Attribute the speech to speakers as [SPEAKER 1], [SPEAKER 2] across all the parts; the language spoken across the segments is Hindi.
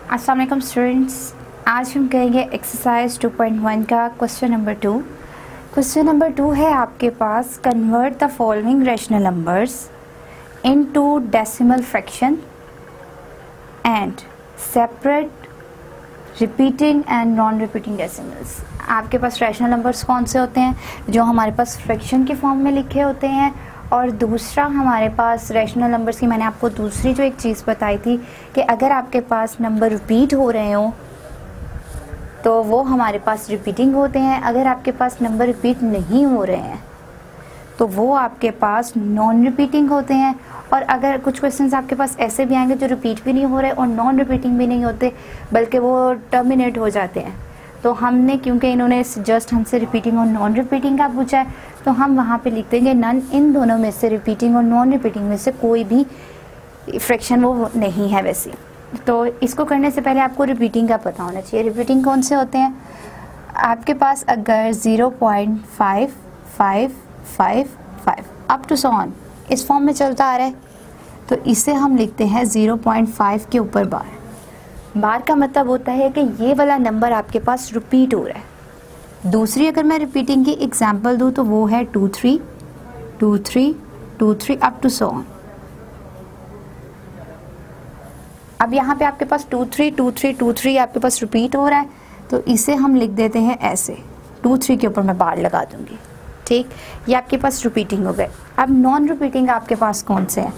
[SPEAKER 1] अस्सलाम वालेकुम स्टूडेंट्स, आज हम करेंगे एक्सरसाइज 2.1 का क्वेश्चन नंबर 2। क्वेश्चन नंबर 2 है आपके पास, convert the following rational numbers into decimal fraction and separate repeating and non repeating decimals. आपके पास रैशनल नंबर्स कौन से होते हैं? जो हमारे पास फ्रैक्शन के फॉर्म में लिखे होते हैं, और दूसरा हमारे पास रैशनल नंबर्स की मैंने आपको दूसरी जो एक चीज़ बताई थी कि अगर आपके पास नंबर रिपीट हो रहे हो तो वो हमारे पास रिपीटिंग होते हैं, अगर आपके पास नंबर रिपीट नहीं हो रहे हैं तो वो आपके पास नॉन रिपीटिंग होते हैं। और अगर कुछ क्वेश्चंस आपके पास ऐसे भी आएंगे जो रिपीट भी नहीं हो रहे और नॉन रिपीटिंग भी नहीं होते बल्कि वो टर्मिनेट हो जाते हैं, तो हमने क्योंकि इन्होंने जस्ट हमसे रिपीटिंग और नॉन रिपीटिंग का पूछा है तो हम वहाँ पे लिख देंगे नन। इन दोनों में से, रिपीटिंग और नॉन रिपीटिंग में से कोई भी फ्रैक्शन वो नहीं है वैसे। तो इसको करने से पहले आपको रिपीटिंग का पता होना चाहिए। रिपीटिंग कौन से होते हैं? आपके पास अगर 0.5555 अप टू सो ऑन इस फॉर्म में चलता आ रहा है तो इसे हम लिखते हैं 0.5 के ऊपर बार। बार का मतलब होता है कि ये वाला नंबर आपके पास रिपीट हो रहा है। दूसरी अगर मैं रिपीटिंग की एग्जांपल दूं तो वो है 2 3 2 3 2 3 अप टू सो ऑन। अब यहाँ पे आपके पास 2 3 2 3 2 3 आपके पास रिपीट हो रहा है तो इसे हम लिख देते हैं ऐसे, 2 3 के ऊपर मैं बार लगा दूंगी। ठीक, ये आपके पास रिपीटिंग हो गए। अब नॉन रिपीटिंग आपके पास कौन से हैं?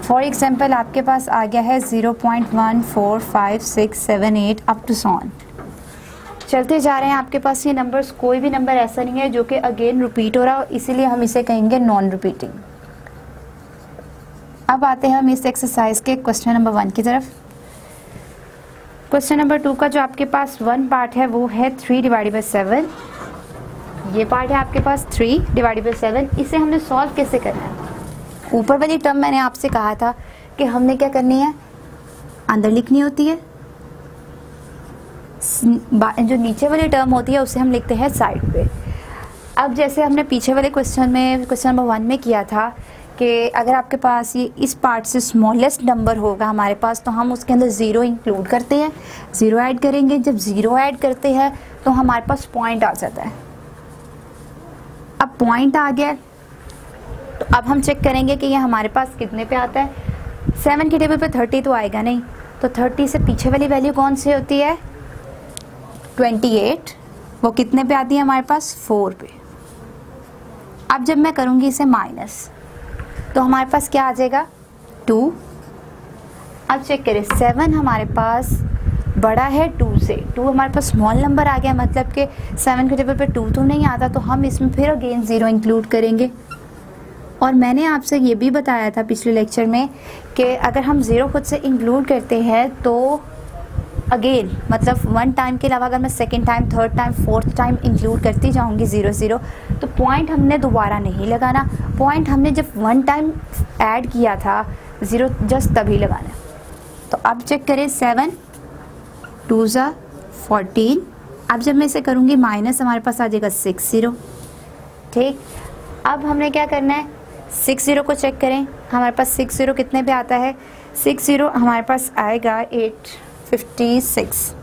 [SPEAKER 1] फॉर एग्जाम्पल आपके पास आ गया है 0.145678 अप टू सो ऑन। चलते जा रहे हैं, आपके पास ये नंबर्स, कोई भी नंबर ऐसा नहीं है जो कि अगेन रिपीट हो रहा हो, इसीलिए हम इसे कहेंगे नॉन रिपीटिंग। अब आते हैं हम इस एक्सरसाइज के क्वेश्चन नंबर 1 की तरफ। क्वेश्चन नंबर 2 का जो आपके पास 1 पार्ट है वो है 3/7। ये पार्ट है आपके पास 3/7। इसे हमने सॉल्व कैसे करना है? ऊपर वाली टर्म मैंने आपसे कहा था कि हमने क्या करनी है, अंदर लिखनी होती है, जो नीचे वाली टर्म होती है उसे हम लिखते हैं साइड पे। अब जैसे हमने पीछे वाले क्वेश्चन में, क्वेश्चन नंबर 1 में किया था कि अगर आपके पास ये इस पार्ट से स्मॉलेस्ट नंबर होगा हमारे पास तो हम उसके अंदर 0 इंक्लूड करते हैं, 0 ऐड करेंगे। जब 0 ऐड करते हैं तो हमारे पास पॉइंट आ जाता है। अब पॉइंट आ गया तो अब हम चेक करेंगे कि ये हमारे पास कितने पे आता है। 7 की टेबल पे 30 तो आएगा नहीं, तो 30 से पीछे वाली वैल्यू कौन सी होती है? 28। वो कितने पे आती है हमारे पास? 4 पे। अब जब मैं करूँगी इसे माइनस तो हमारे पास क्या आ जाएगा? 2। अब चेक करें, 7 हमारे पास बड़ा है 2 से, 2 हमारे पास स्मॉल नंबर आ गया, मतलब कि 7 के टेबल पे 2 तो नहीं आता, तो हम इसमें फिर अगेन 0 इंक्लूड करेंगे। और मैंने आपसे ये भी बताया था पिछले लेक्चर में कि अगर हम 0 खुद से इंक्लूड करते हैं तो अगेन, मतलब 1 टाइम के अलावा अगर मैं second time, third time, fourth time include करती जाऊंगी 0 0, तो पॉइंट हमने दोबारा नहीं लगाना। पॉइंट हमने जब 1 टाइम ऐड किया था 0 जस्ट तभी लगाना। तो अब चेक करें, 7 2 14। अब जब मैं इसे करूँगी माइनस, हमारे पास आ जाएगा 6 0। ठीक, अब हमने क्या करना है, 6 0 को चेक करें। हमारे पास 6 0 कितने पे आता है? 6 0 हमारे पास आएगा 856।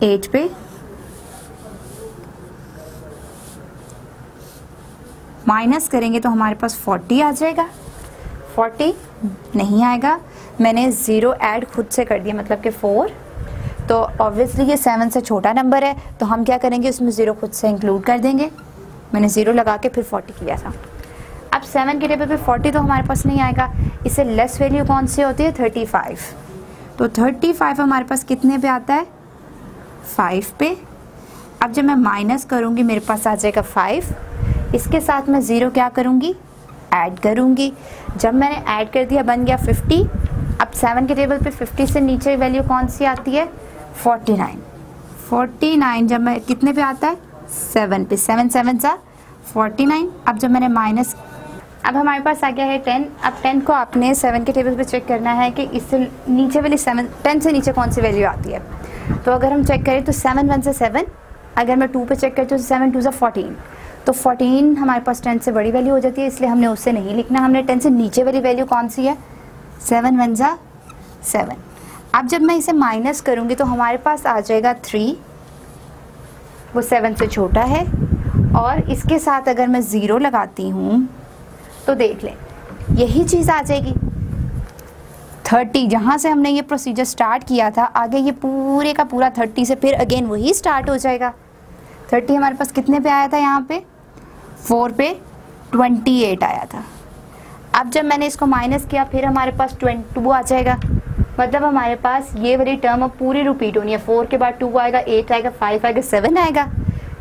[SPEAKER 1] 8 पे माइनस करेंगे तो हमारे पास 40 आ जाएगा। 40 नहीं आएगा, मैंने 0 ऐड खुद से कर दिया, मतलब कि 4। तो ऑब्वियसली ये 7 से छोटा नंबर है तो हम क्या करेंगे, उसमें 0 खुद से इंक्लूड कर देंगे। मैंने 0 लगा के फिर 40 किया था। अब 7 के टेबल पे 40 तो हमारे पास नहीं आएगा, इससे लेस वैल्यू कौन सी होती है? 35। तो 35 हमारे पास कितने पे आता है? 5 पे। अब जब मैं माइनस करूँगी मेरे पास आ जाएगा 5। इसके साथ मैं 0 क्या करूँगी? ऐड करूँगी। जब मैंने ऐड कर दिया बन गया 50। अब 7 के टेबल पे 50 से नीचे वैल्यू कौन सी आती है? 49। 49 जब मैं कितने पे आता है? 7 पे। 7 7 सा 49। अब जब मैंने माइनस, अब हमारे पास आ गया है 10। अब 10 को आपने 7 के टेबल पे चेक करना है कि इससे नीचे वाली 10 से नीचे कौन सी वैल्यू आती है। तो अगर हम चेक करें तो 7 1 से 7, अगर मैं 2 पे चेक करती हूँ तो 7 2 सा 14। तो 14 हमारे पास 10 से बड़ी वैल्यू हो जाती है, इसलिए हमने उससे नहीं लिखना। हमने 10 से नीचे वाली वैल्यू कौन सी है? 7 1 सा 7। अब जब मैं इसे माइनस करूँगी तो हमारे पास आ जाएगा 3, वो 7 से छोटा है, और इसके साथ अगर मैं 0 लगाती हूँ तो देख लें यही चीज़ आ जाएगी 30। जहाँ से हमने ये प्रोसीजर स्टार्ट किया था आगे ये पूरे का पूरा 30 से फिर अगेन वही स्टार्ट हो जाएगा। 30 हमारे पास कितने पे आया था, यहाँ पे 4 पे 28 आया था। अब जब मैंने इसको माइनस किया फिर हमारे पास 22 आ जाएगा, मतलब हमारे पास ये वाली टर्म अब पूरी रिपीट होनी है। 4 के बाद 2 आएगा, 8 आएगा, 5 आएगा, 7 आएगा।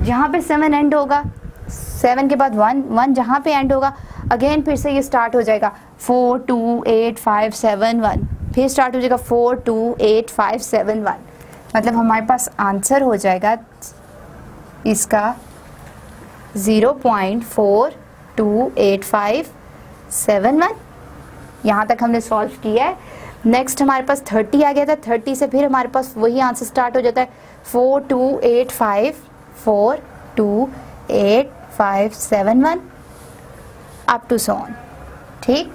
[SPEAKER 1] जहाँ पे 7 एंड होगा, 7 के बाद 1 जहाँ पे एंड होगा अगेन फिर से ये स्टार्ट हो जाएगा 4 2 8 5 7 1, फिर स्टार्ट हो जाएगा 4 2 8 5 7 1। मतलब हमारे पास आंसर हो जाएगा इसका 0.428571। यहाँ तक हमने सॉल्व किया है। नेक्स्ट हमारे पास 30 आ गया था, 30 से फिर हमारे पास वही आंसर स्टार्ट हो जाता है 4285428571 अप टू सो ऑन। ठीक,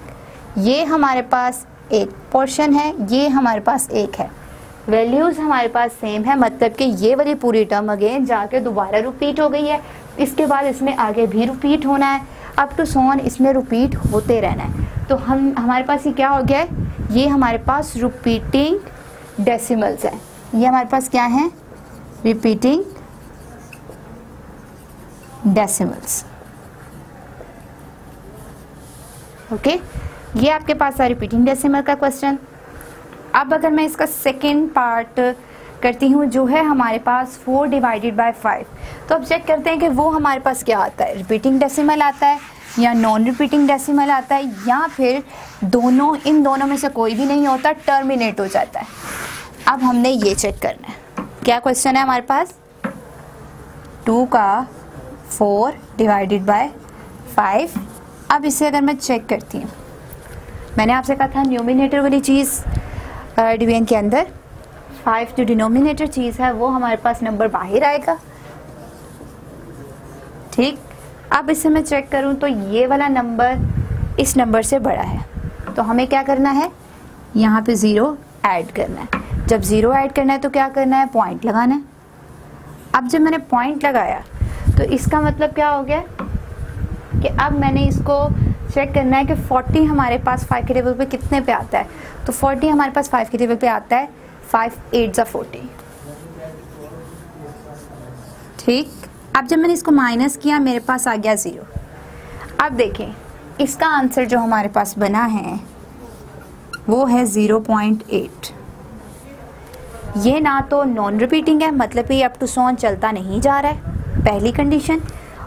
[SPEAKER 1] ये हमारे पास एक पोर्शन है, ये हमारे पास एक है। वैल्यूज़ हमारे पास सेम है, मतलब कि ये वाली पूरी टर्म अगेन जाके दोबारा रिपीट हो गई है। इसके बाद इसमें आगे भी रिपीट होना है, अप टू सो ऑन इसमें रिपीट होते रहना है। तो हमारे पास ये क्या हो गया है, ये हमारे पास रिपीटिंग डेसिमल्स है। ये हमारे पास क्या है, रिपीटिंग डेसिमल्स। ओके, ये आपके पास है रिपीटिंग डेसिमल का क्वेश्चन। अब अगर मैं इसका सेकेंड पार्ट करती हूँ जो है हमारे पास 4 डिवाइडेड बाय 5, तो अब चेक करते हैं कि वो हमारे पास क्या आता है, रिपीटिंग डेसिमल आता है या नॉन रिपीटिंग डेसिमल आता है, या फिर दोनों, इन दोनों में से कोई भी नहीं होता, टर्मिनेट हो जाता है। अब हमने ये चेक करना है। क्या क्वेश्चन है हमारे पास, 2 का 4 डिवाइडेड बाय 5। अब इसे अगर मैं चेक करती हूँ, मैंने आपसे कहा था न्यूमिनेटर वाली चीज़ डिवीजन के अंदर 5 जो डिनोमिनेटर चीज़ है वो हमारे पास नंबर बाहर आएगा। ठीक, अब इसे मैं चेक करूं तो ये वाला नंबर इस नंबर से बड़ा है, तो हमें क्या करना है, यहाँ पे 0 ऐड करना है। जब 0 ऐड करना है तो क्या करना है, पॉइंट लगाना है। अब जब मैंने पॉइंट लगाया तो इसका मतलब क्या हो गया कि अब मैंने इसको चेक करना है कि 40 हमारे पास 5 के टेबल पे कितने पे आता है, तो 40 हमारे पास 5 के टेबल पे आता है 5 8 40। ठीक, अब जब मैंने इसको माइनस किया मेरे पास आ गया 0। अब देखें इसका आंसर जो हमारे पास बना है वो है 0.8। ये ना तो नॉन रिपीटिंग है, मतलब ये अप टू सो ऑन चलता नहीं जा रहा है, पहली कंडीशन,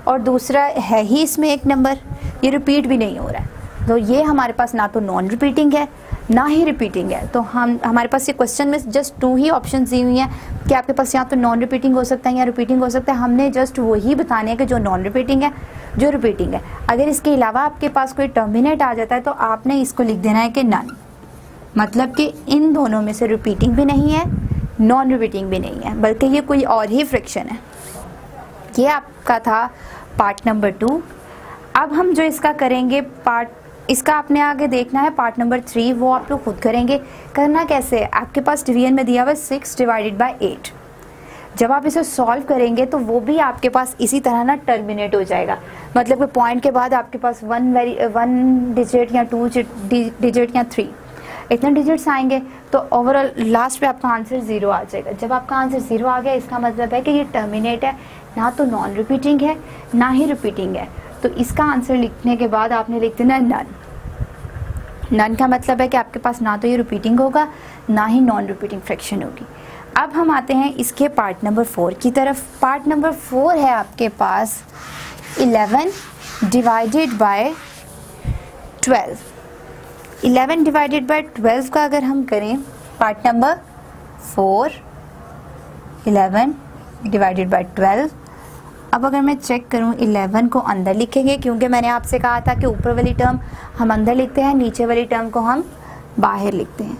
[SPEAKER 1] और दूसरा है ही इसमें एक नंबर, ये रिपीट भी नहीं हो रहा है। तो ये हमारे पास ना तो नॉन रिपीटिंग है ना ही रिपीटिंग है। तो हमारे पास ये क्वेश्चन में जस्ट 2 ही ऑप्शन दी हुई हैं कि आपके पास या तो नॉन रिपीटिंग हो सकता है या रिपीटिंग हो सकता है। हमने जस्ट वही बताने हैं कि जो नॉन रिपीटिंग है, जो रिपीटिंग है। अगर इसके अलावा आपके पास कोई टर्मिनेट आ जाता है तो आपने इसको लिख देना है कि नन, मतलब कि इन दोनों में से रिपीटिंग भी नहीं है, नॉन रिपीटिंग भी नहीं है, बल्कि ये कोई और ही फ्रैक्शन है। ये आपका था पार्ट नंबर 2। अब हम जो इसका करेंगे पार्ट, इसका आपने आगे देखना है पार्ट नंबर 3, वो आप लोग खुद करेंगे। करना कैसे है, आपके पास डिवीजन में दिया हुआ है 6 डिवाइडेड बाय 8। जब आप इसे सॉल्व करेंगे तो वो भी आपके पास इसी तरह ना टर्मिनेट हो जाएगा, मतलब कि पॉइंट के बाद आपके पास 1 डिजिट या 2 डिजिट या 3 इतने डिजिट्स आएंगे, तो ओवरऑल लास्ट पे आपका आंसर 0 आ जाएगा। जब आपका आंसर 0 आ गया इसका मतलब है कि ये टर्मिनेट है, ना तो नॉन रिपीटिंग है ना ही रिपीटिंग है। तो इसका आंसर लिखने के बाद आपने लिख देना नन। नन का मतलब है कि आपके पास ना तो ये रिपीटिंग होगा ना ही नॉन रिपीटिंग फ्रैक्शन होगी। अब हम आते हैं इसके पार्ट नंबर 4 की तरफ। पार्ट नंबर 4 है आपके पास 11 डिवाइडेड बाय 12। 11 डिवाइडेड बाय 12 का अगर हम करें पार्ट नंबर 4, 11 डिवाइडेड बाय 12। अब अगर मैं चेक करूं 11 को अंदर लिखेंगे, क्योंकि मैंने आपसे कहा था कि ऊपर वाली टर्म हम अंदर लिखते हैं, नीचे वाली टर्म को हम बाहर लिखते हैं।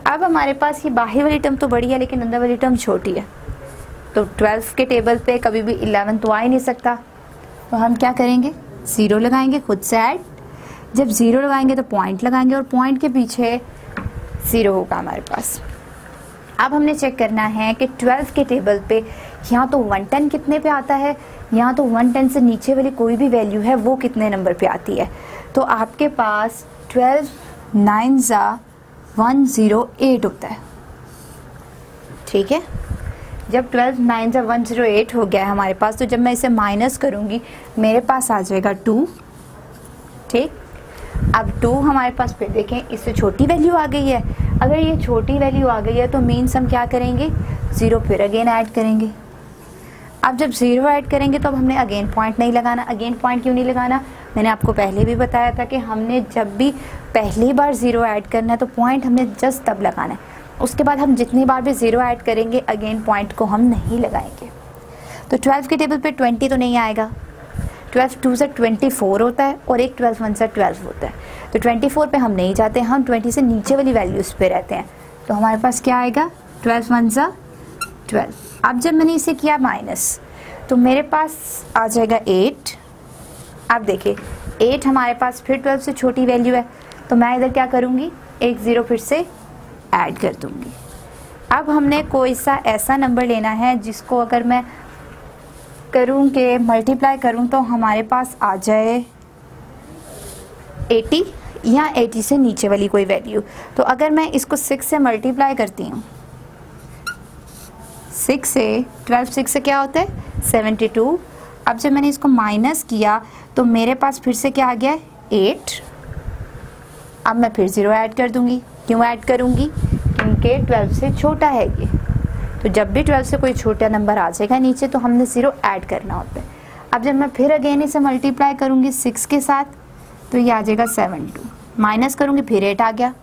[SPEAKER 1] अब हमारे पास ये बाहर वाली टर्म तो बड़ी है लेकिन अंदर वाली टर्म छोटी है, तो 12 के टेबल पे कभी भी 11 तो आ ही नहीं सकता। तो हम क्या करेंगे, 0 लगाएंगे खुद से ऐड। जब 0 लगाएंगे तो पॉइंट लगाएंगे और पॉइंट के पीछे 0 होगा हमारे पास। अब हमने चेक करना है कि 12 के टेबल पे यहाँ तो 110 कितने पे आता है, यहाँ तो 110 से नीचे वाली कोई भी वैल्यू है वो कितने नंबर पे आती है। तो आपके पास 12 9 108 होता है। ठीक है, जब 12 9 108 हो गया है हमारे पास, तो जब मैं इसे माइनस करूँगी मेरे पास आ जाएगा 2। ठीक, अब 2 हमारे पास फिर देखें इससे छोटी वैल्यू आ गई है। अगर ये छोटी वैल्यू आ गई है तो मीन्स हम क्या करेंगे, 0 फिर अगेन ऐड करेंगे। अब जब 0 ऐड करेंगे तो अब हमने अगेन पॉइंट नहीं लगाना। अगेन पॉइंट क्यों नहीं लगाना, मैंने आपको पहले भी बताया था कि हमने जब भी पहली बार 0 ऐड करना है तो पॉइंट हमने जस्ट तब लगाना है। उसके बाद हम जितनी बार भी 0 ऐड करेंगे अगेन पॉइंट को हम नहीं लगाएंगे। तो 12 के टेबल पे 20 तो नहीं आएगा, 12 2 से 24 होता है और एक 12 1 से 12 होता है। तो 24 पे हम नहीं जाते, हम 20 से नीचे वाली वैल्यूज़ पे रहते हैं। तो हमारे पास क्या आएगा, 12 1 से 12। अब जब मैंने इसे किया माइनस तो मेरे पास आ जाएगा 8। अब देखिए 8 हमारे पास फिर 12 से छोटी वैल्यू है, तो मैं इधर क्या करूँगी, एक 0 फिर से ऐड कर दूँगी। अब हमने कोई सा ऐसा नंबर लेना है जिसको अगर मैं करूँ कि मल्टीप्लाई करूँ तो हमारे पास आ जाए 80 या 80 से नीचे वाली कोई वैल्यू। तो अगर मैं इसको 6 से मल्टीप्लाई करती हूँ, 6 से 12 6 से क्या होता है 72। अब जब मैंने इसको माइनस किया तो मेरे पास फिर से क्या आ गया 8। अब मैं फिर 0 ऐड कर दूँगी। क्यों ऐड करूँगी, क्योंकि 12 से छोटा है ये। तो जब भी 12 से कोई छोटा नंबर आ जाएगा नीचे तो हमने 0 ऐड करना होता है। अब जब मैं फिर अगेन इसे मल्टीप्लाई करूँगी 6 के साथ तो ये आ जाएगा 72। माइनस करूँगी फिर 8 आ गया,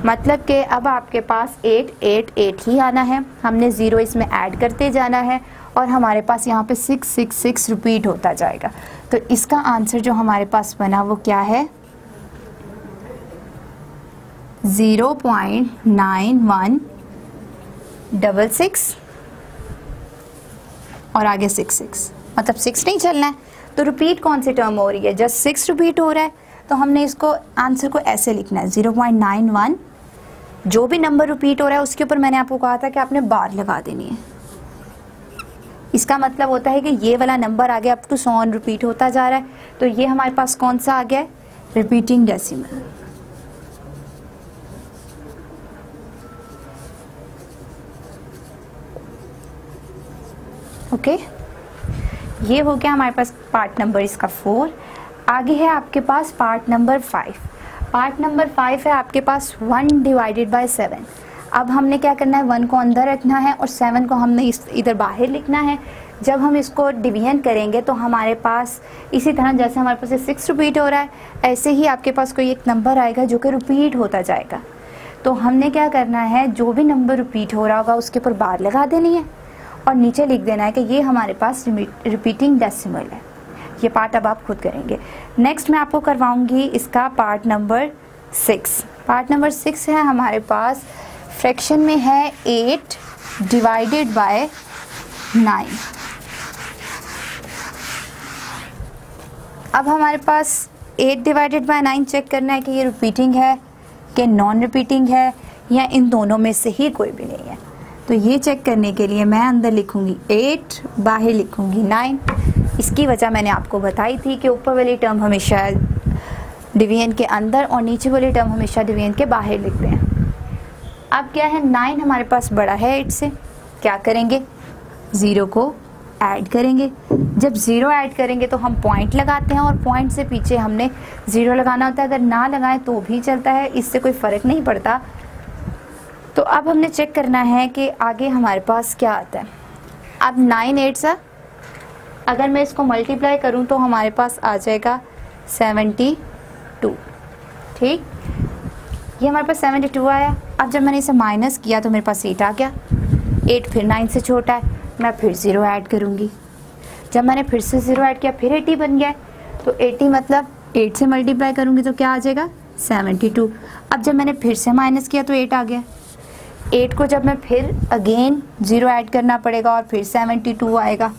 [SPEAKER 1] मतलब कि अब आपके पास 8 8 8 ही आना है। हमने 0 इसमें ऐड करते जाना है और हमारे पास यहाँ पे 6 6 6 रिपीट होता जाएगा। तो इसका आंसर जो हमारे पास बना वो क्या है, 0.9166 और आगे 66, मतलब 6 नहीं चलना है। तो रिपीट कौन सी टर्म हो रही है, जस्ट 6 रिपीट हो रहा है। तो हमने इसको आंसर को ऐसे लिखना है 0.91। जो भी नंबर रिपीट हो रहा है उसके ऊपर मैंने आपको कहा था कि आपने बार लगा देनी है। इसका मतलब होता है कि ये वाला नंबर आगे अप टू 100 रिपीट होता जा रहा है। तो ये हमारे पास कौन सा आ गया है, रिपीटिंग डेसिमल। ओके, ये हो गया हमारे पास पार्ट नंबर इसका 4। आगे है आपके पास पार्ट नंबर 5। पार्ट नंबर 5 है आपके पास 1 डिवाइडेड बाय 7। अब हमने क्या करना है, 1 को अंदर रखना है और 7 को हमने इधर बाहर लिखना है। जब हम इसको डिवीजन करेंगे तो हमारे पास इसी तरह जैसे हमारे पास 6 रिपीट हो रहा है ऐसे ही आपके पास कोई एक नंबर आएगा जो कि रिपीट होता जाएगा। तो हमने क्या करना है, जो भी नंबर रिपीट हो रहा होगा उसके ऊपर बार लगा देनी है और नीचे लिख देना है कि ये हमारे पास रिपीटिंग डेसिमल है। ये पार्ट अब आप खुद करेंगे। नेक्स्ट मैं आपको करवाऊंगी इसका पार्ट नंबर 6। पार्ट नंबर 6 है हमारे पास, फ्रैक्शन में है 8 डिवाइडेड बाय 9। अब हमारे पास 8 डिवाइडेड बाय 9 चेक करना है कि ये रिपीटिंग है कि नॉन रिपीटिंग है या इन दोनों में से ही कोई भी नहीं है। तो ये चेक करने के लिए मैं अंदर लिखूंगी 8, बाहर लिखूंगी 9। इसकी वजह मैंने आपको बताई थी कि ऊपर वाली टर्म हमेशा डिवीजन के अंदर और नीचे वाली टर्म हमेशा डिवीजन के बाहर लिखते हैं। अब क्या है, 9 हमारे पास बड़ा है 8 से, क्या करेंगे 0 को ऐड करेंगे। जब 0 ऐड करेंगे तो हम पॉइंट लगाते हैं और पॉइंट से पीछे हमने 0 लगाना होता है। अगर ना लगाएं तो भी चलता है, इससे कोई फ़र्क नहीं पड़ता। तो अब हमने चेक करना है कि आगे हमारे पास क्या आता है। अब 9 8 सा अगर मैं इसको मल्टीप्लाई करूं तो हमारे पास आ जाएगा 72। ठीक, ये हमारे पास 72 आया। अब जब मैंने इसे माइनस किया तो मेरे पास 8 आ गया। 8 फिर 9 से छोटा है, मैं फिर 0 ऐड करूंगी। जब मैंने फिर से 0 ऐड किया फिर 80 बन गया। तो 80 मतलब 8 से मल्टीप्लाई करूंगी तो क्या आ जाएगा 72। अब जब मैंने फिर से माइनस किया तो 8 आ गया। 8 को जब मैं फिर अगेन 0 ऐड करना पड़ेगा और फिर 72 आएगा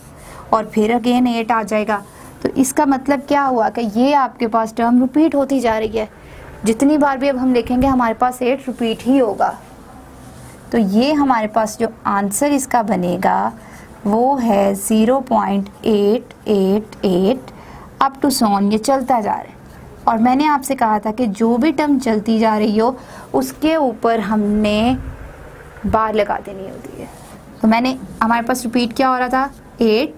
[SPEAKER 1] और फिर अगेन 8 आ जाएगा। तो इसका मतलब क्या हुआ कि ये आपके पास टर्म रिपीट होती जा रही है। जितनी बार भी अब हम लिखेंगे हमारे पास 8 रिपीट ही होगा। तो ये हमारे पास जो आंसर इसका बनेगा वो है 0.888 अप टू सॉन, ये चलता जा रहा है। और मैंने आपसे कहा था कि जो भी टर्म चलती जा रही हो उसके ऊपर हमने बार लगा देनी होती है। तो मैंने, हमारे पास रिपीट क्या हो रहा था 8,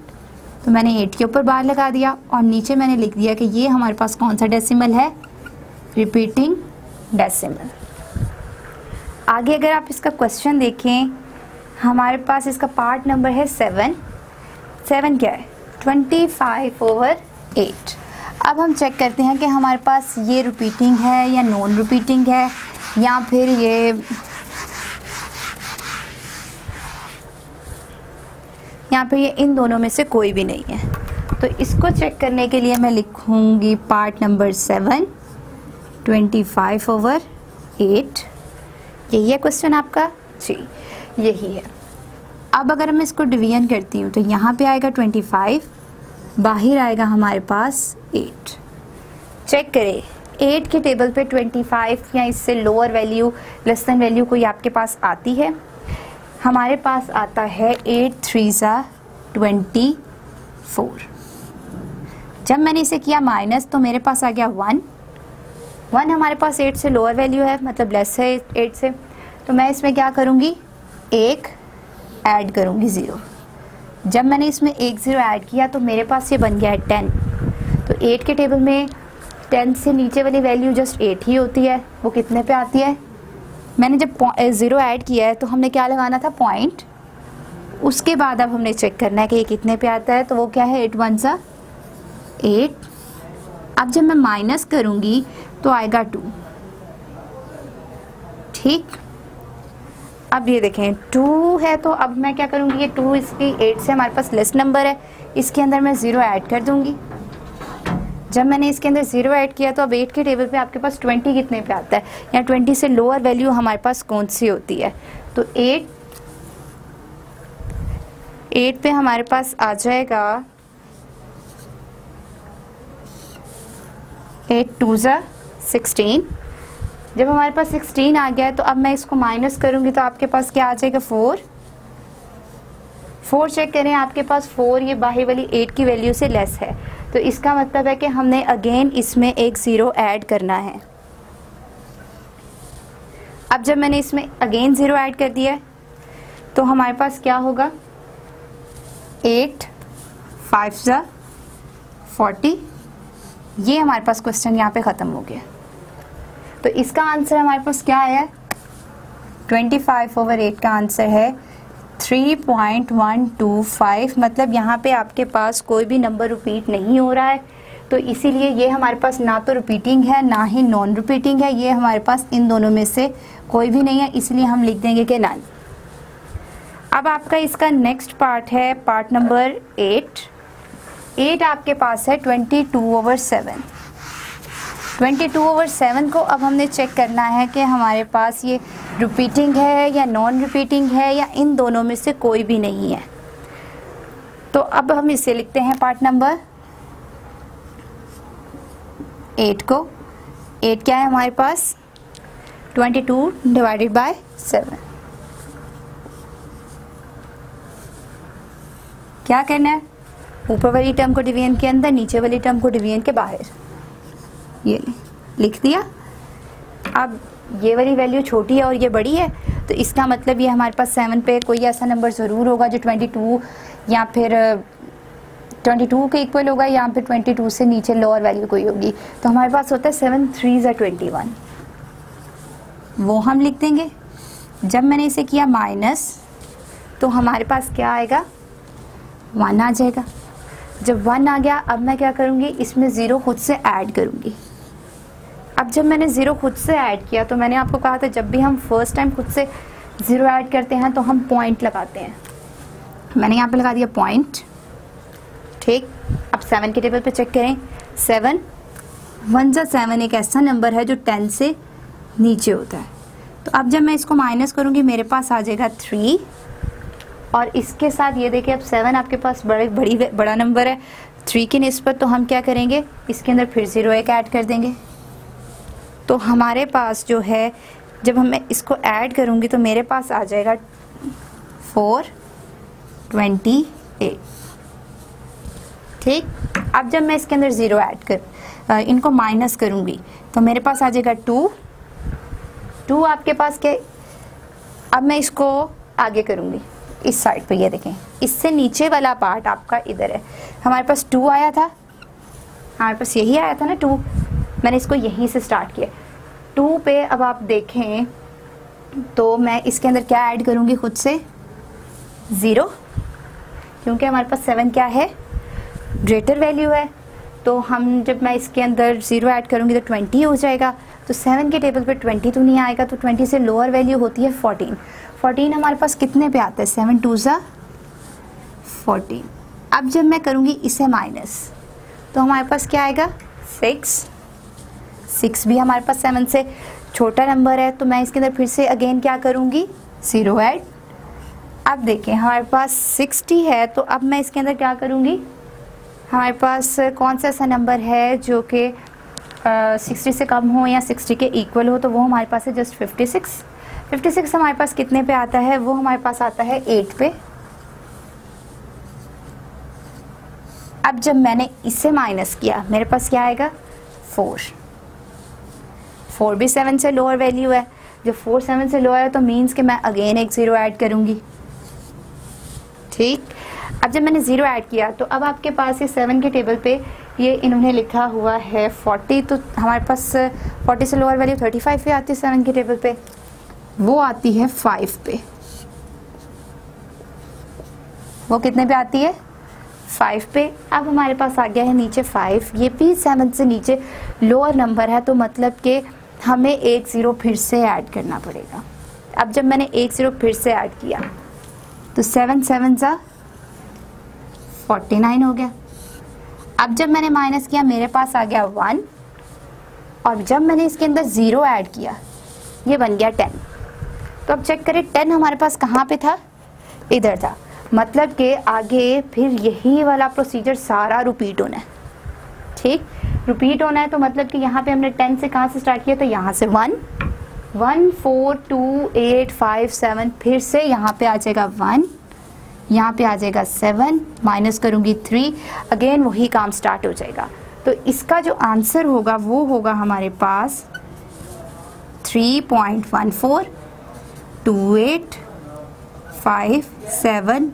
[SPEAKER 1] तो मैंने 8 के ऊपर बार लगा दिया और नीचे मैंने लिख दिया कि ये हमारे पास कौन सा डेसिमल है, रिपीटिंग डेसिमल। आगे अगर आप इसका क्वेश्चन देखें, हमारे पास इसका पार्ट नंबर है 7। 7 क्या है, 25/8। अब हम चेक करते हैं कि हमारे पास ये रिपीटिंग है या नॉन रिपीटिंग है, या फिर ये यहाँ पे ये इन दोनों में से कोई भी नहीं है। तो इसको चेक करने के लिए मैं लिखूंगी पार्ट नंबर 7, 25/8। यही है क्वेश्चन आपका जी, यही है। अब अगर मैं इसको डिवीजन करती हूँ तो यहाँ पे आएगा 25, बाहर आएगा हमारे पास 8। चेक करें 8 के टेबल पे 25 या इससे lower value, less than value कोई आपके पास आती है? हमारे पास आता है 8 3 24। जब मैंने इसे किया माइनस तो मेरे पास आ गया 1 हमारे पास 8 से लोअर वैल्यू है, मतलब लेस है 8 से। तो मैं इसमें क्या करूँगी, 1 ऐड करूँगी 0। जब मैंने इसमें 1 0 ऐड किया तो मेरे पास ये बन गया है 10। तो 8 के टेबल में 10 से नीचे वाली वैल्यू जस्ट 8 ही होती है, वो कितने पे आती है? मैंने जब 0 ऐड किया है तो हमने क्या लगाना था, पॉइंट। उसके बाद अब हमने चेक करना है कि ये कितने पे आता है, तो वो क्या है 8 1 8। अब जब मैं माइनस करूँगी तो आएगा 2। ठीक, अब ये देखें 2 है, तो अब मैं क्या करूँगी, ये 2 इसकी 8 से हमारे पास लेस नंबर है, इसके अंदर मैं 0 ऐड कर दूँगी। जब मैंने इसके अंदर 0 ऐड किया तो अब 8 के टेबल पे आपके पास 20 कितने पे आता है, या 20 से लोअर वैल्यू हमारे पास कौन सी होती है? तो 8 पे हमारे पास आ जाएगा 8 2 16। जब हमारे पास 16 आ गया है तो अब मैं इसको माइनस करूंगी तो आपके पास क्या आ जाएगा 4। चेक करें, आपके पास 4 ये बाहर वाली 8 की वैल्यू से लेस है, तो इसका मतलब है कि हमने अगेन इसमें एक 0 ऐड करना है। अब जब मैंने इसमें अगेन 0 ऐड कर दिया है तो हमारे पास क्या होगा, 8 5 40। ये हमारे पास क्वेश्चन यहाँ पे ख़त्म हो गया। तो इसका आंसर हमारे पास क्या आया, 25/8 का आंसर है 3.125। मतलब यहाँ पे आपके पास कोई भी नंबर रिपीट नहीं हो रहा है, तो इसीलिए ये हमारे पास ना तो रिपीटिंग है ना ही नॉन रिपीटिंग है, ये हमारे पास इन दोनों में से कोई भी नहीं है, इसलिए हम लिख देंगे कि नन। अब आपका इसका नेक्स्ट पार्ट है पार्ट नंबर 8। 8 आपके पास है 22/7। 22/7 को अब हमने चेक करना है कि हमारे पास ये रिपीटिंग है या नॉन रिपीटिंग है, या इन दोनों में से कोई भी नहीं है। तो अब हम इसे लिखते हैं पार्ट नंबर 8 को। 8 क्या है हमारे पास, 22/7। क्या करना है, ऊपर वाली टर्म को डिवीजन के अंदर, नीचे वाली टर्म को डिवीजन के बाहर, ये लिख दिया। अब ये वाली वैल्यू छोटी है और ये बड़ी है, तो इसका मतलब ये हमारे पास 7 पे कोई ऐसा नंबर ज़रूर होगा जो 22 या फिर 22 के इक्वल होगा, या फिर 22 से नीचे लोअर वैल्यू कोई होगी। तो हमारे पास होता है 7 3 21, वो हम लिख देंगे। जब मैंने इसे किया माइनस तो हमारे पास क्या आएगा, 1 आ जाएगा। जब 1 आ गया अब मैं क्या करूँगी, इसमें 0 खुद से ऐड करूँगी। अब जब मैंने 0 खुद से ऐड किया तो मैंने आपको कहा था जब भी हम फर्स्ट टाइम खुद से 0 ऐड करते हैं तो हम पॉइंट लगाते हैं। मैंने यहाँ पे लगा दिया पॉइंट। ठीक, अब 7 के टेबल पे चेक करें, 7 1 7 एक ऐसा नंबर है जो 10 से नीचे होता है। तो अब जब मैं इसको माइनस करूँगी मेरे पास आ जाएगा 3, और इसके साथ ये देखिए अब 7 आपके पास बड़ा नंबर है 3 की निस्बत, तो हम क्या करेंगे, इसके अंदर फिर 0 एक ऐड कर देंगे। तो हमारे पास जो है जब मैं इसको ऐड करूँगी तो मेरे पास आ जाएगा 428। ठीक, अब जब मैं इसके अंदर ज़ीरो ऐड कर इनको माइनस करूँगी तो मेरे पास आ जाएगा 2 आपके पास के। अब मैं इसको आगे करूँगी इस साइड पे, ये देखें इससे नीचे वाला पार्ट आपका इधर है। हमारे पास 2 आया था, हमारे पास यही आया था ना 2, मैंने इसको यहीं से स्टार्ट किया 2 पे। अब आप देखें तो मैं इसके अंदर क्या ऐड करूँगी खुद से, 0, क्योंकि हमारे पास 7 क्या है, ग्रेटर वैल्यू है। तो हम जब मैं इसके अंदर 0 ऐड करूँगी तो 20 हो जाएगा। तो 7 के टेबल पे 20 तो नहीं आएगा, तो 20 से लोअर वैल्यू होती है 14। 14 हमारे पास कितने पे आता है, 7 2 ज़ा 14। अब जब मैं करूँगी इसे माइनस तो हमारे पास क्या आएगा, 6 भी हमारे पास 7 से छोटा नंबर है। तो मैं इसके अंदर फिर से अगेन क्या करूँगी, 0 ऐड। अब देखें हमारे पास 60 है, तो अब मैं इसके अंदर क्या करूँगी, हमारे पास कौन सा ऐसा नंबर है जो कि 60 से कम हो या 60 के इक्वल हो, तो वो हमारे पास है जस्ट 56। 56 हमारे पास कितने पे आता है, वो हमारे पास आता है 8 पे। अब जब मैंने इसे माइनस किया मेरे पास क्या आएगा, 4 भी 7 से लोअर वैल्यू है। जब 4 7 से लोअर है तो मीन्स कि मैं अगेन एक 0 ऐड करूँगी। ठीक, अब जब मैंने 0 ऐड किया तो अब आपके पास ये 7 के टेबल पे ये इन्होंने लिखा हुआ है 40, तो हमारे पास 40 से लोअर वैल्यू 35 पे आती है 7 के टेबल पे, वो आती है 5 पे। वो कितने पे आती है, 5 पे। अब हमारे पास आ गया है नीचे 5, ये भी 7 से नीचे लोअर नंबर है, तो मतलब कि हमें एक 0 फिर से ऐड करना पड़ेगा। अब जब मैंने एक 0 फिर से ऐड किया तो 7 7 ज़ा 49 हो गया। अब जब मैंने माइनस किया मेरे पास आ गया 1, और जब मैंने इसके अंदर 0 ऐड किया ये बन गया 10। तो अब चेक करें 10 हमारे पास कहाँ पे था, इधर था। मतलब कि आगे फिर यही वाला प्रोसीजर सारा रिपीट होना है। ठीक, रिपीट होना है तो मतलब कि यहाँ पे हमने 10 से कहाँ से स्टार्ट किया, तो यहाँ से 1 1 4 2 8 5 7, फिर से यहाँ पे आ जाएगा 1, यहाँ पे आ जाएगा 7, माइनस करूँगी 3, अगेन वही काम स्टार्ट हो जाएगा। तो इसका जो आंसर होगा वो होगा हमारे पास 3.142857।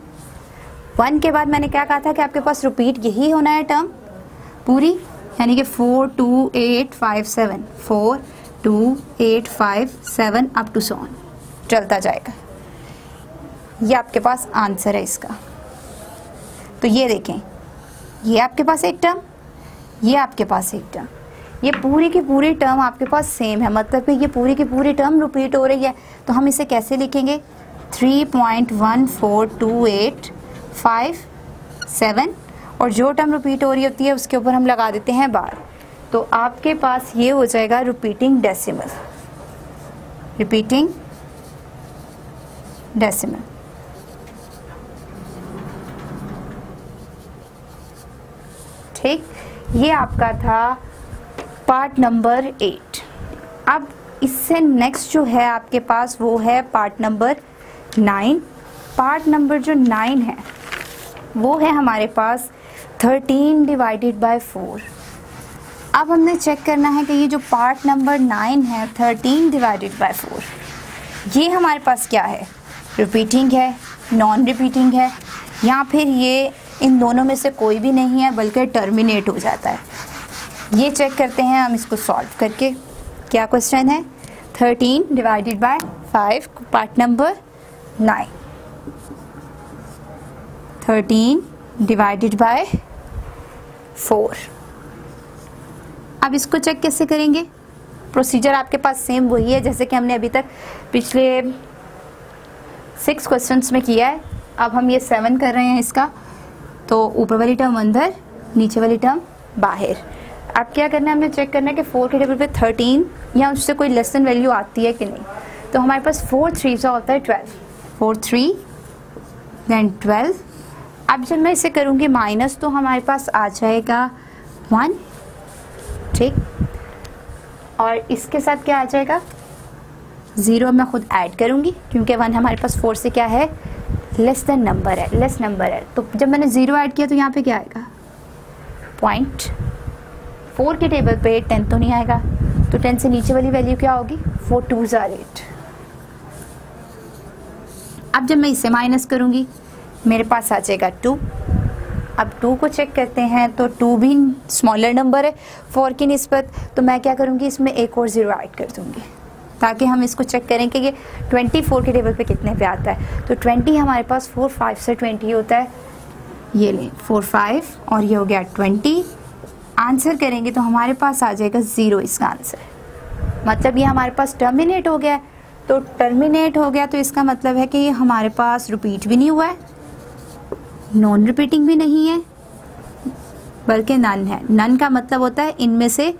[SPEAKER 1] 1 के बाद मैंने क्या कहा था कि आपके पास रिपीट यही होना है टर्म पूरी, यानी कि 42857 42857 अप टू सो ऑन चलता जाएगा। ये आपके पास आंसर है इसका। तो ये देखें, ये आपके पास एक टर्म, ये आपके पास एक टर्म, ये पूरी की पूरी टर्म आपके पास सेम है, मतलब कि ये पूरी की पूरी टर्म रिपीट हो रही है। तो हम इसे कैसे लिखेंगे, 3.142857, और जो टर्म रिपीट हो रही होती है उसके ऊपर हम लगा देते हैं बार। तो आपके पास ये हो जाएगा रिपीटिंग डेसिमल, रिपीटिंग डेसिमल। ठीक, ये आपका था पार्ट नंबर 8। अब इससे नेक्स्ट जो है आपके पास वो है पार्ट नंबर 9। पार्ट नंबर जो 9 है वो है हमारे पास 13 डिवाइडेड बाय 4। अब हमने चेक करना है कि ये जो पार्ट नंबर 9 है 13 डिवाइडेड बाय 4, ये हमारे पास क्या है, रिपीटिंग है, नॉन रिपीटिंग है, या फिर ये इन दोनों में से कोई भी नहीं है बल्कि टर्मिनेट हो जाता है। ये चेक करते हैं हम इसको सॉल्व करके। क्या क्वेश्चन है, 13 divided by 5 part number 9, 13 divided by 4। अब इसको चेक कैसे करेंगे, प्रोसीजर आपके पास सेम वही है जैसे कि हमने अभी तक पिछले 6 क्वेश्चंस में किया है। अब हम ये 7 कर रहे हैं इसका, तो ऊपर वाली टर्म अंदर, नीचे वाली टर्म बाहर। अब क्या करना है, हमने चेक करना है कि 4 के टेबल पे 13 या उससे कोई लेस देन वैल्यू आती है कि नहीं। तो हमारे पास 4 3 सा होता है 12, 4 3 देन 12। अब जब मैं इसे करूँगी माइनस तो हमारे पास आ जाएगा 1, ठीक, और इसके साथ क्या आ जाएगा ज़ीरो मैं खुद ऐड करूँगी क्योंकि 1 हमारे पास 4 से क्या है, लेस देन नंबर है, लेस नंबर है। तो जब मैंने ज़ीरो ऐड किया तो यहाँ पे क्या आएगा, पॉइंट। 4 के टेबल पे 10 तो नहीं आएगा, तो 10 से नीचे वाली वैल्यू क्या होगी, 4 2s are 8। अब जब मैं इसे माइनस करूँगी मेरे पास आ जाएगा 2। अब 2 को चेक करते हैं तो 2 भी स्मॉलर नंबर है 4 की निस्बत, तो मैं क्या करूँगी, इसमें एक और ज़ीरो ऐड कर दूँगी ताकि हम इसको चेक करें कि ये 24 के टेबल पे कितने पे आता है। तो 20 हमारे पास 4 5 से 20 होता है, ये लें 4 5 और ये हो गया 20। आंसर करेंगे तो हमारे पास आ जाएगा 0 इसका आंसर, मतलब ये हमारे पास टर्मिनेट हो गया। तो टर्मिनेट हो गया तो इसका मतलब है कि ये हमारे पास रिपीट भी नहीं हुआ है, नॉन रिपीटिंग भी नहीं है, बल्कि नन है। नन का मतलब होता है इनमें से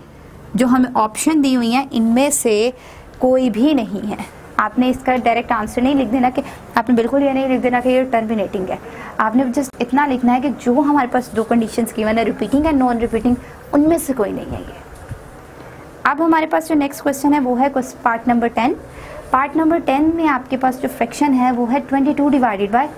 [SPEAKER 1] जो हमें ऑप्शन दी हुई हैं इनमें से कोई भी नहीं है। आपने इसका डायरेक्ट आंसर नहीं लिख देना कि आपने बिल्कुल ये नहीं लिख देना कि ये टर्मिनेटिंग है, आपने जस्ट इतना लिखना है कि जो हमारे पास दो कंडीशंस की मैंने रिपीटिंग है नॉन रिपीटिंग, उनमें से कोई नहीं है ये। अब हमारे पास जो नेक्स्ट क्वेश्चन है वो है पार्ट नंबर 10। पार्ट नंबर 10 में आपके पास जो फ्रैक्शन है वो है 21 डिवाइडेड बाय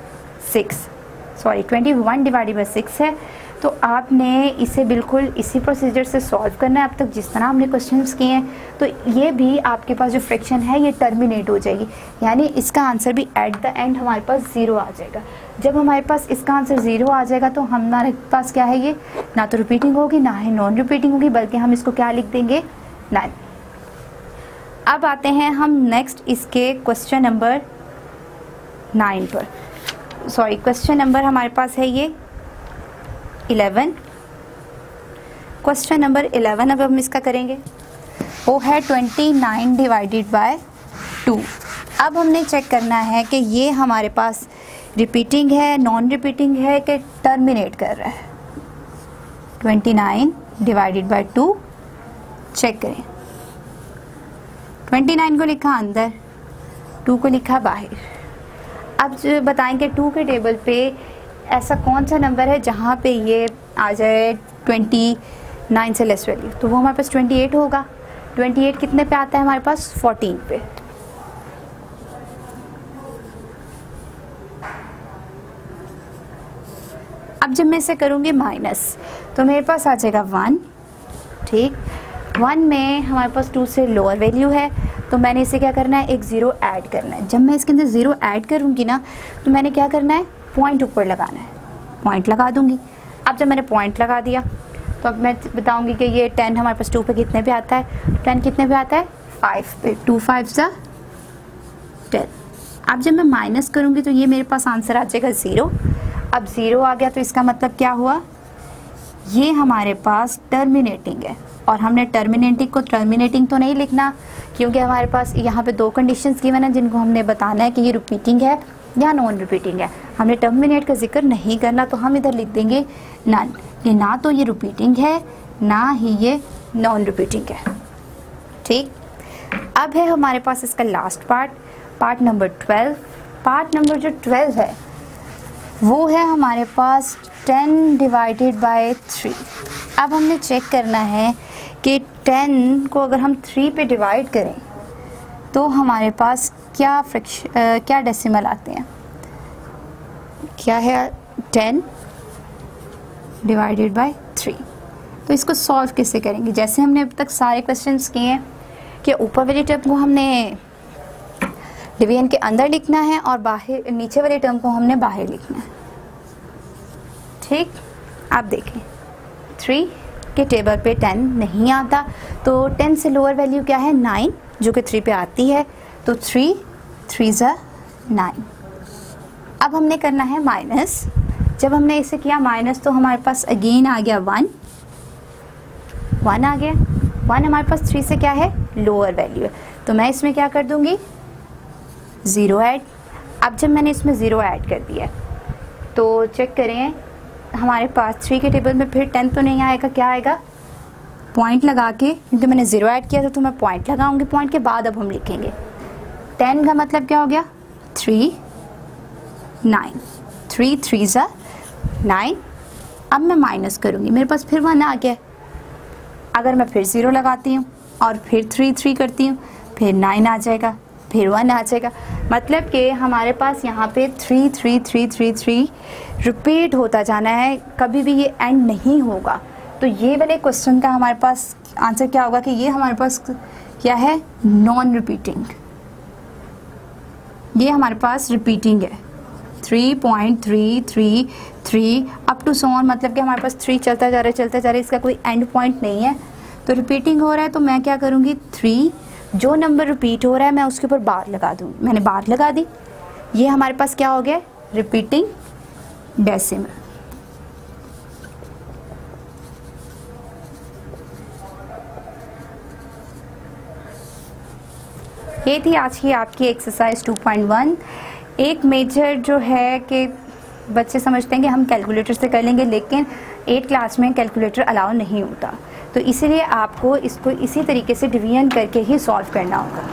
[SPEAKER 1] 6 है। तो आपने इसे बिल्कुल इसी प्रोसीजर से सॉल्व करना है अब तक जिस तरह हमने क्वेश्चंस किए हैं। तो ये भी आपके पास जो फ्रैक्शन है ये टर्मिनेट हो जाएगी, यानी इसका आंसर भी एट द एंड हमारे पास 0 आ जाएगा। जब हमारे पास इसका आंसर 0 आ जाएगा तो हमारे पास क्या है, ये ना तो रिपीटिंग होगी ना ही नॉन रिपीटिंग होगी, बल्कि हम इसको क्या लिख देंगे, नन। अब आते हैं हम नेक्स्ट इसके क्वेश्चन नंबर 9 पर, सॉरी क्वेश्चन नंबर हमारे पास है ये 11। क्वेश्चन नंबर 11 अब हम इसका करेंगे, वो है 29 डिवाइडेड बाय 2। अब हमने चेक करना है कि ये हमारे पास रिपीटिंग है नॉन रिपीटिंग है कि टर्मिनेट कर रहा है। 29 डिवाइडेड बाय 2 चेक करें। 29 को लिखा अंदर, 2 को लिखा बाहर। अब जो बताएंगे 2 के टेबल पे ऐसा कौन सा नंबर है जहाँ पे ये आ जाए 29 से लेस वैल्यू, तो वो हमारे पास 28 होगा। 28 कितने पे आता है हमारे पास, 14 पे। अब जब मैं इसे करूँगी माइनस तो मेरे पास आ जाएगा 1, ठीक। 1 में हमारे पास 2 से लोअर वैल्यू है, तो मैंने इसे क्या करना है, एक ज़ीरो ऐड करना है। जब मैं इसके अंदर ज़ीरो ऐड करूँगी ना तो मैंने क्या करना है, पॉइंट ऊपर लगाना है, पॉइंट लगा दूँगी। अब जब मैंने पॉइंट लगा दिया तो अब मैं बताऊँगी कि ये 10 हमारे पास 2 पे कितने पे आता है, 10 कितने पे आता है, 5 पे। 2 5 सा 10। अब जब मैं माइनस करूँगी तो ये मेरे पास आंसर आ जाएगा 0। अब 0 आ गया तो इसका मतलब क्या हुआ, ये हमारे पास टर्मिनेटिंग है। और हमने टर्मिनेटिंग तो नहीं लिखना क्योंकि हमारे पास यहाँ पे दो कंडीशंस गिवन है जिनको हमने बताना है कि ये रिपीटिंग है या नॉन रिपीटिंग है। हमने टर्मिनेट का जिक्र नहीं करना, तो हम इधर लिख देंगे नन। ये ना तो ये रिपीटिंग है ना ही ये नॉन रिपीटिंग है, ठीक। अब है हमारे पास इसका last part, part number 12। Part number जो 12 है वो है हमारे पास 10 डिवाइडेड बाय 3। अब हमने चेक करना है कि 10 को अगर हम 3 पे डिवाइड करें तो हमारे पास क्या डेसिमल आते हैं, क्या है 10 डिवाइडेड बाय 3। तो इसको सॉल्व कैसे करेंगे, जैसे हमने अब तक सारे क्वेश्चंस किए हैं कि ऊपर वाली टर्म को हमने डिवीजन के अंदर लिखना है और बाहर नीचे वाले टर्म को हमने बाहर लिखना है, ठीक। आप देखें 3 के टेबल पे 10 नहीं आता, तो 10 से लोअर वैल्यू क्या है, 9, जो कि 3 पे आती है। तो 3 3 ज़ा 9। अब हमने करना है माइनस। जब हमने इसे किया माइनस तो हमारे पास अगेन आ गया 1 आ गया। 1 हमारे पास 3 से क्या है, लोअर वैल्यू है, तो मैं इसमें क्या कर दूंगी, 0 ऐड। अब जब मैंने इसमें 0 ऐड कर दिया तो चेक करें हमारे पास 3 के टेबल में फिर 10 तो नहीं आएगा, क्या आएगा, पॉइंट लगा के, क्योंकि मैंने 0 ऐड किया था तो मैं पॉइंट लगाऊंगी, पॉइंट के बाद अब हम लिखेंगे। 10 का मतलब क्या हो गया, 3 9, 3 3 ज़ा 9। अब मैं माइनस करूँगी, मेरे पास फिर 1 आ गया। अगर मैं फिर 0 लगाती हूँ और फिर 3 3 करती हूँ फिर 9 आ जाएगा, फिर 1 आ जाएगा। मतलब कि हमारे पास यहाँ पे 3 3 3 3 3 रिपीट होता जाना है, कभी भी ये एंड नहीं होगा। तो ये वाले क्वेश्चन का हमारे पास आंसर क्या होगा कि ये हमारे पास क्या है, नॉन रिपीटिंग। ये हमारे पास रिपीटिंग है 3.333 अप टू सॉन, मतलब कि हमारे पास 3 चलता जा रहा है, इसका कोई एंड पॉइंट नहीं है, तो रिपीटिंग हो रहा है। तो मैं क्या करूँगी, 3 जो नंबर रिपीट हो रहा है मैं उसके ऊपर बार लगा दूँ। मैंने बार लगा दी, ये हमारे पास क्या हो गया, रिपीटिंग डेसिमल। ये थी आज की आपकी एक्सरसाइज 2.1। एक मेजर जो है कि बच्चे समझते हैं कि हम कैलकुलेटर से कर लेंगे, लेकिन 8 क्लास में कैलकुलेटर अलाउ नहीं होता, तो इसीलिए आपको इसको इसी तरीके से डिवीजन करके ही सॉल्व करना होगा।